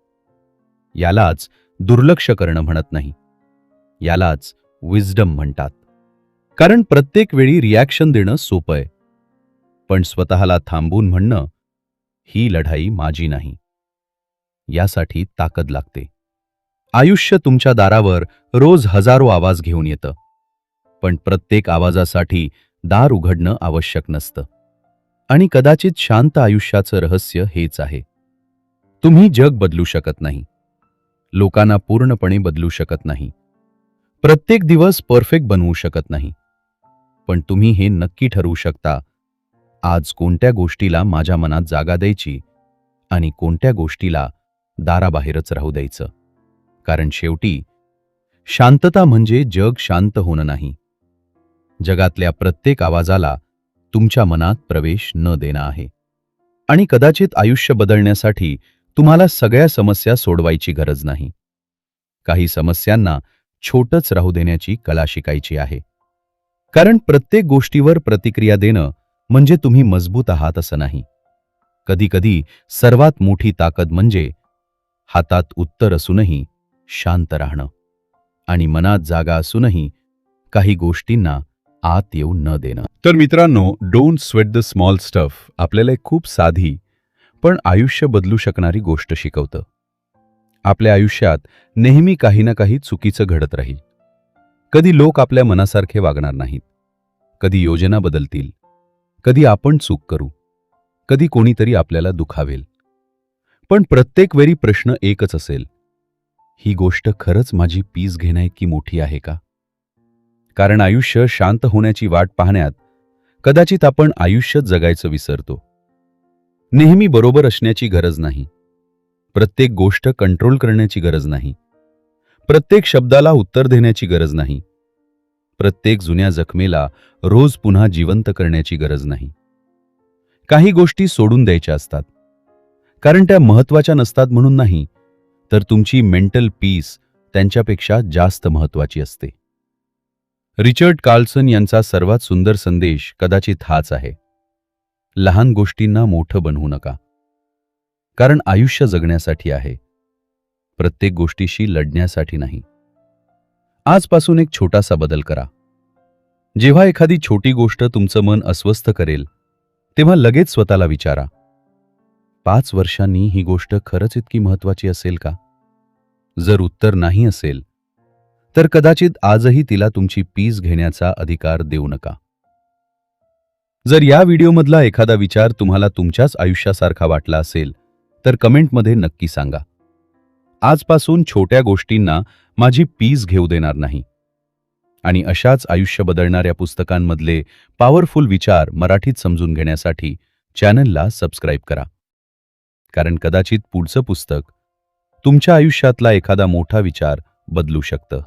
यालाच दुर्लक्ष करणं म्हणत नाही, यालाच विजडम म्हणतात. कारण प्रत्येक वेळी रिॲक्शन देणं सोपं आहे, पण स्वतःला थांबून म्हणणं, ही लढाई माझी नाही, यासाठी ताकद लागते. आयुष्य तुमच्या दारावर रोज हजारो आवाज घेऊन येतं, पण प्रत्येक आवाजासाठी दार उघडणं आवश्यक नसतं. आणि कदाचित शांत आयुष्याचं रहस्य हेच आहे. तुम्ही जग बदलू शकत नाही, लोकांना पूर्णपणे बदलू शकत नाही, प्रत्येक दिवस परफेक्ट बनवू शकत नाही, पण तुम्ही हे नक्की ठरवू शकता, आज कोणत्या गोष्टीला माझ्या मनात जागा द्यायची आणि कोणत्या गोष्टीला दाराबाहेरच राहू द्यायचं. कारण शेवटी शांतता म्हणजे जग शांत होणं नाही, जगातल्या प्रत्येक आवाजाला तुमच्या मनात प्रवेश न देणं आहे. आणि कदाचित आयुष्य बदलण्यासाठी तुम्हाला सगळ्या समस्या सोडवायची गरज नाही. काही समस्यांना छोटच राहू देण्याची कला शिकायची आहे. कारण प्रत्येक गोष्टीवर प्रतिक्रिया देणं म्हणजे तुम्ही मजबूत आहात असं नाही. कधीकधी सर्वात मोठी ताकद म्हणजे हातात उत्तर असूनही शांत राहणं, आणि मनात जागा असूनही काही गोष्टींना आत येऊ न देणं. तर मित्रांनो, don't sweat the small stuff आपल्याला एक खूप साधी पण आयुष्य बदलू शकणारी गोष्ट शिकवतं. आपल्या आयुष्यात नेहमी काही ना काही चुकीचं घडत राहील. कधी लोक आपल्या मनासारखे वागणार नाहीत, कधी योजना बदलतील, कधी आपण चूक करू, कधी कोणीतरी आपल्याला दुखावेल. पण प्रत्येक वेळी प्रश्न एकच असेल, ही गोष्ट खरंच माझी पीस घेण्याइतकी मोठी आहे का? कारण आयुष्य शांत होण्याची वाट पाहण्यात कदाचित आपण आयुष्य जगायचं विसरतो. नेहमी बरोबर असण्याची गरज नाही, प्रत्येक गोष्ट कंट्रोल करण्याची गरज नाही, प्रत्येक शब्दाला उत्तर देण्याची गरज नाही, प्रत्येक जुन्या जखमेला रोज पुन्हा जिवंत करण्याची गरज नाही. काही गोष्टी सोडून द्यायच्या असतात, कारण त्या महत्त्वाच्या नसतात म्हणून नाही, तर तुमची मेंटल पीस त्यांच्यापेक्षा जास्त महत्त्वाची असते. रिचर्ड कार्लसन यांचा सर्वात सुंदर संदेश कदाचित हाच आहे, लहान गोष्टींना मोठं बनवू नका. कारण आयुष्य जगण्यासाठी आहे, प्रत्येक गोष्टीशी लढण्यासाठी नाही. आजपासून एक छोटासा बदल करा. जेव्हा एखादी छोटी गोष्ट तुमचं मन अस्वस्थ करेल, तेव्हा लगेच स्वतःला विचारा, 5 वर्षांनी ही गोष्ट खरंच इतकी महत्त्वाची असेल का? जर उत्तर नाही असेल, तर कदाचित आजही तिला तुमची पीस घेण्याचा अधिकार देऊ नका. जर या व्हिडिओमधला एखादा विचार तुम्हाला तुमच्याच आयुष्यासारखा वाटला असेल, तर कमेंटमध्ये नक्की सांगा. आजपासून छोट्या गोष्टींना माझी पीस घेऊ देणार नाही. आणि अशाच आयुष्य बदलणाऱ्या पुस्तकांमधले पॉवरफुल विचार मराठीत समजून घेण्यासाठी चॅनलला सबस्क्राईब करा. कारण कदाचित पुढचं पुस्तक तुमच्या आयुष्यातला एखादा मोठा विचार बदलू शकतं.